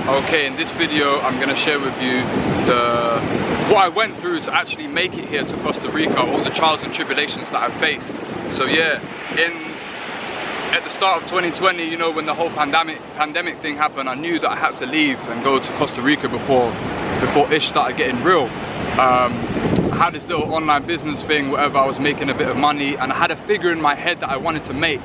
Okay, in this video I'm going to share with you what I went through to actually make it here to Costa Rica, all the trials and tribulations that I faced. So yeah, at the start of 2020, you know, when the whole pandemic thing happened, I knew that I had to leave and go to Costa Rica before ish started getting real. I had this little online business thing, whatever, I was making a bit of money, and I had a figure in my head that I wanted to make,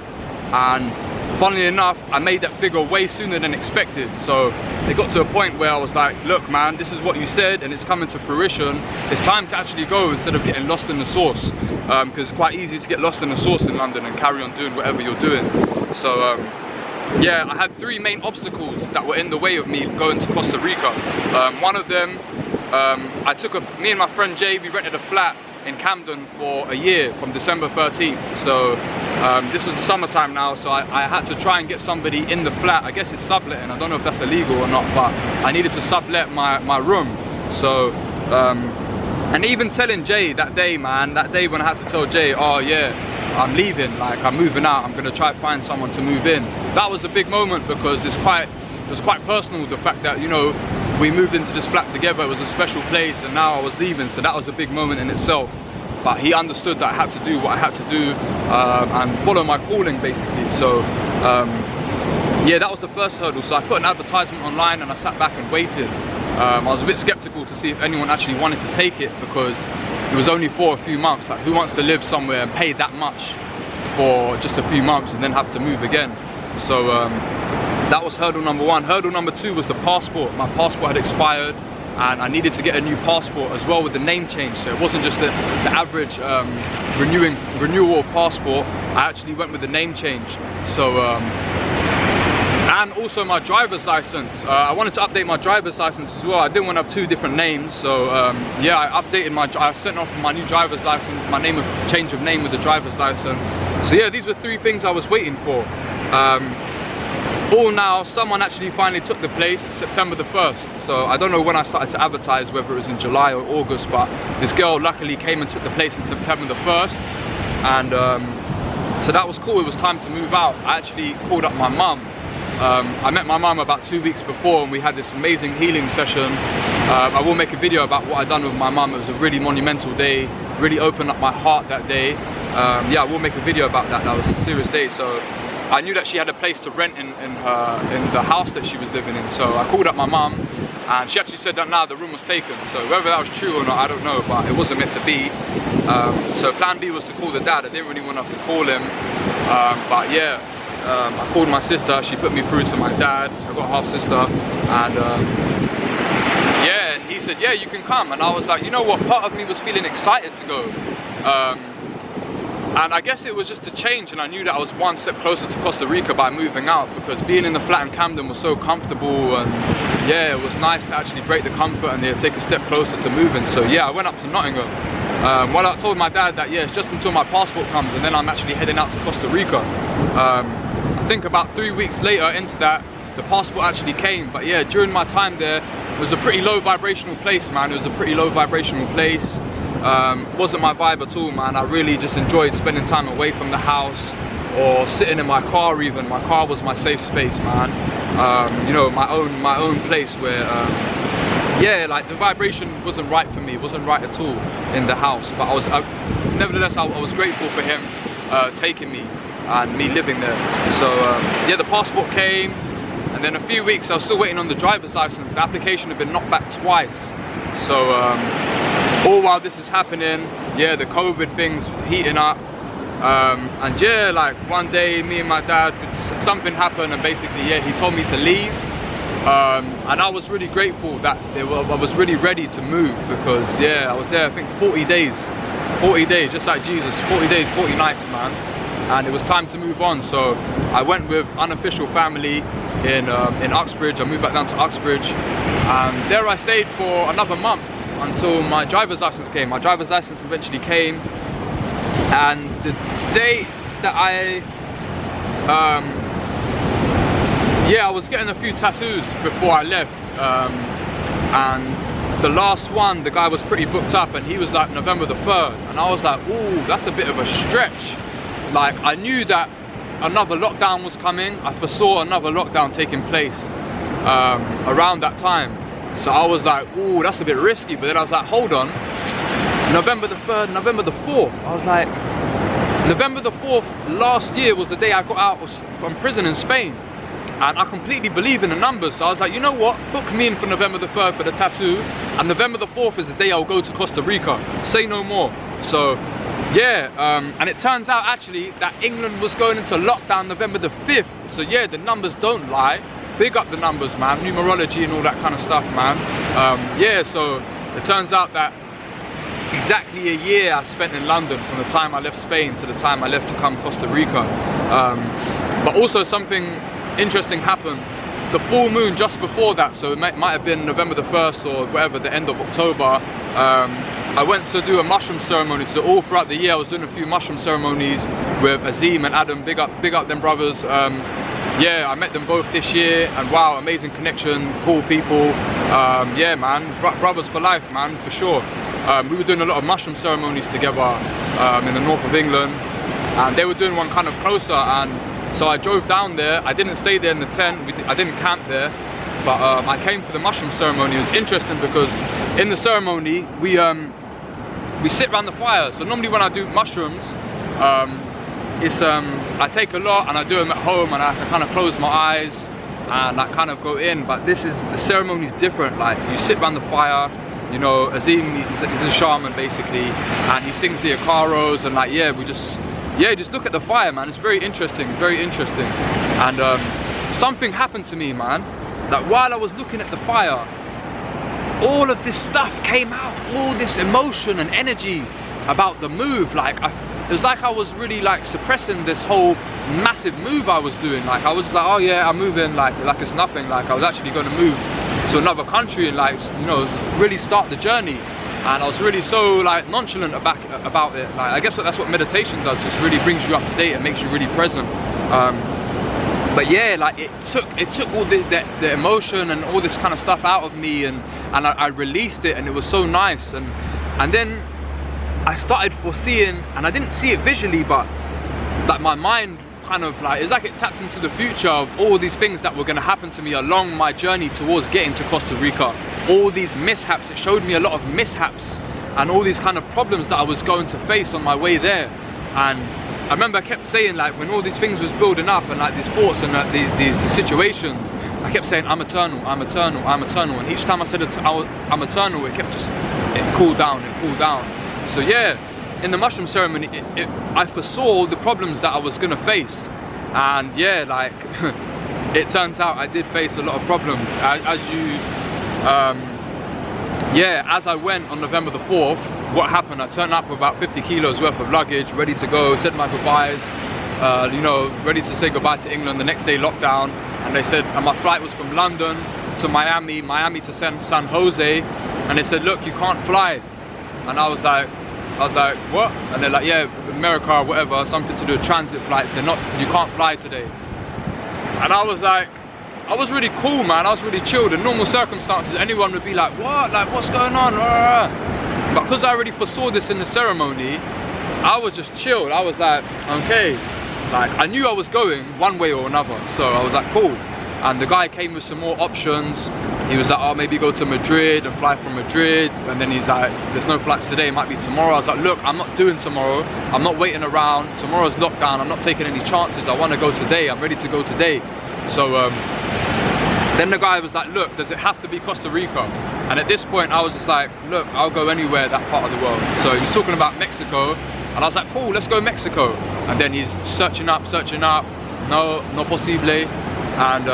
and funnily enough, I made that figure way sooner than expected. So it got to a point where I was like, look man, this is what you said and it's coming to fruition. It's time to actually go instead of getting lost in the sauce, because it's quite easy to get lost in the sauce in London and carry on doing whatever you're doing. So yeah, I had three main obstacles that were in the way of me going to Costa Rica. One of them, me and my friend Jay, we rented a flat in Camden for a year from December 13th. So this was the summertime now, so I had to try and get somebody in the flat. I guess it's subletting, I don't know if that's illegal or not, but I needed to sublet my room. So and even telling Jay that day, man, that day when I had to tell Jay, oh yeah, I'm leaving, like I'm moving out, I'm gonna try to find someone to move in. That was a big moment because it was quite personal, the fact that, you know, we moved into this flat together, it was a special place, and now I was leaving, so that was a big moment in itself. But he understood that I had to do what I had to do and follow my calling, basically. So yeah, that was the first hurdle. So I put an advertisement online and I sat back and waited. I was a bit skeptical to see if anyone actually wanted to take it, because it was only for a few months. Like, who wants to live somewhere and pay that much for just a few months and then have to move again? So that was hurdle number one. Hurdle number two was the passport. My passport had expired and I needed to get a new passport as well with the name change. So it wasn't just the average renewal of passport. I actually went with the name change. So and also my driver's license. I wanted to update my driver's license as well. I didn't want to have two different names. So yeah, I sent off my new driver's license, change of name with the driver's license. So yeah, these were three things I was waiting for. All now, someone actually finally took the place September the 1st. So I don't know when I started to advertise, whether it was in July or August, but this girl luckily came and took the place in September the 1st. And so that was cool, it was time to move out. I actually called up my mum. I met my mum about 2 weeks before and we had this amazing healing session. I will make a video about what I done with my mum. It was a really monumental day, really opened up my heart that day. Yeah, I will make a video about that. That was a serious day. So I knew that she had a place to rent in the house that she was living in. So I called up my mum and she actually said that now the room was taken. So whether that was true or not, I don't know, but it wasn't meant to be. So plan B was to call the dad. I didn't really want to have to call him, but yeah, I called my sister. She put me through to my dad. I got a half sister, and yeah, and he said, yeah, you can come. And I was like, you know what, part of me was feeling excited to go. And I guess it was just a change, and I knew that I was one step closer to Costa Rica by moving out, because being in the flat in Camden was so comfortable, and yeah, it was nice to actually break the comfort and take a step closer to moving. So yeah, I went up to Nottingham. Well, I told my dad that, yeah, it's just until my passport comes and then I'm actually heading out to Costa Rica. I think about 3 weeks later into that, the passport actually came. But yeah, during my time there, it was a pretty low vibrational place, man. It was a pretty low vibrational place. Wasn't my vibe at all, man. I really just enjoyed spending time away from the house or sitting in my car even. My car was my safe space, man. You know, my own place where, yeah, like the vibration wasn't right for me. It wasn't right at all in the house. But nevertheless, I was grateful for him taking me and me living there. So yeah, the passport came, and then a few weeks I was still waiting on the driver's license. The application had been knocked back twice. So all while this is happening, yeah, the COVID thing's heating up. And yeah, like one day me and my dad, something happened, and basically, yeah, he told me to leave. And I was really grateful that I was really ready to move, because yeah, I was there I think 40 days, just like Jesus, 40 days, 40 nights, man. And it was time to move on. So I went with unofficial family in Uxbridge. I moved back down to Uxbridge, and there I stayed for another month until my driver's license came. My driver's license eventually came, and the day that yeah, I was getting a few tattoos before I left, and the last one, the guy was pretty booked up, and he was like November the 3rd, and I was like, ooh, that's a bit of a stretch. Like, I knew that another lockdown was coming. I foresaw another lockdown taking place, around that time. So I was like, ooh, that's a bit risky. But then I was like, hold on, November the 3rd, November the 4th. I was like, November the 4th last year was the day I got out from prison in Spain. And I completely believe in the numbers. So I was like, you know what? Book me in for November the 3rd for the tattoo. And November the 4th is the day I'll go to Costa Rica. Say no more. So yeah, and it turns out actually that England was going into lockdown November the 5th. So yeah, the numbers don't lie. Big up the numbers, man. Numerology and all that kind of stuff, man. Yeah, so it turns out that exactly a year I spent in London from the time I left Spain to the time I left to come Costa Rica. But also something interesting happened. The full moon just before that, so it might have been November the 1st or whatever, the end of October, I went to do a mushroom ceremony. So all throughout the year I was doing a few mushroom ceremonies with Azim and Adam. Big up them brothers. Yeah, I met them both this year, and wow, amazing connection, cool people. Yeah, man, brothers for life, man, for sure. We were doing a lot of mushroom ceremonies together in the north of England, and they were doing one kind of closer, and so I drove down there. I didn't stay there in the tent, I didn't camp there, but I came for the mushroom ceremony. It was interesting because in the ceremony we sit around the fire. So normally when I do mushrooms, I take a lot and I do them at home, and I can kind of close my eyes and I kind of go in. But the ceremony is different. Like, you sit around the fire, you know, Azim is a shaman basically, and he sings the Icaros, and like, yeah, just look at the fire, man. It's very interesting, very interesting. And something happened to me, man, that while I was looking at the fire, all of this stuff came out, all this emotion and energy about the move. Like, it was like I was really like suppressing this whole massive move I was doing. Like, I was like, oh yeah, I'm moving like it's nothing. Like, I was actually going to move to another country and, like, you know, really start the journey. And I was really so like nonchalant about it. Like, I guess that's what meditation does, just really brings you up to date and makes you really present. But yeah, like, it took all the emotion and all this kind of stuff out of me, and I released it, and it was so nice. And then I started foreseeing, and I didn't see it visually, but like my mind kind of like, it's like it tapped into the future of all these things that were going to happen to me along my journey towards getting to Costa Rica. All these mishaps, it showed me a lot of mishaps and all these kind of problems that I was going to face on my way there. And I remember I kept saying, like, when all these things was building up, and like these thoughts and like, these situations, I kept saying, I'm eternal, I'm eternal, I'm eternal. And each time I said I'm eternal, it kept it cooled down, it cooled down. So yeah, in the mushroom ceremony, I foresaw the problems that I was gonna face. And yeah, like, it turns out I did face a lot of problems. As I went on November the 4th, what happened, I turned up with about 50 kilos worth of luggage, ready to go, said my goodbyes, you know, ready to say goodbye to England. The next day, lockdown, and they said, and my flight was from London to Miami to San Jose, and they said, look, you can't fly. And I was like, what? And they're like, yeah, America or whatever, something to do with transit flights, you can't fly today. And I was like, I was really cool, man. I was really chilled. In normal circumstances, anyone would be like, what? Like, what's going on? But because I already foresaw this in the ceremony, I was just chilled. I was like, okay. Like, I knew I was going one way or another. So I was like, cool. And the guy came with some more options. He was like, oh, maybe go to Madrid and fly from Madrid. And then he's like, there's no flights today, it might be tomorrow. I was like, look, I'm not doing tomorrow. I'm not waiting around. Tomorrow's lockdown. I'm not taking any chances. I want to go today. I'm ready to go today. So then the guy was like, look, does it have to be Costa Rica? And at this point I was just like, look, I'll go anywhere that part of the world. So he was talking about Mexico, and I was like, cool, let's go Mexico. And then he's searching up, no posible. And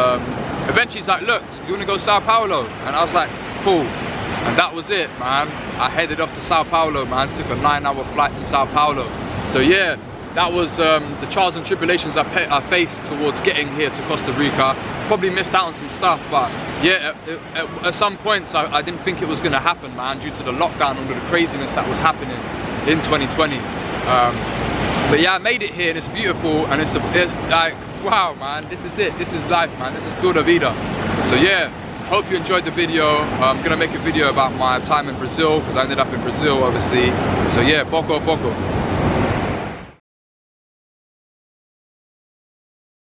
eventually he's like, look, you want to go Sao Paulo? And I was like, cool. And that was it, man. I headed off to Sao Paulo, man. Took a 9-hour flight to Sao Paulo. So yeah, that was the trials and tribulations I faced towards getting here to Costa Rica. Probably missed out on some stuff, but yeah, at some points I didn't think it was going to happen, man, due to the lockdown and the craziness that was happening in 2020. But yeah, I made it here, and it's beautiful, and it's like, wow, man, this is it. This is life, man. This is pura vida. So yeah, hope you enjoyed the video. I'm gonna make a video about my time in Brazil, because I ended up in Brazil, obviously. So yeah, poco a poco.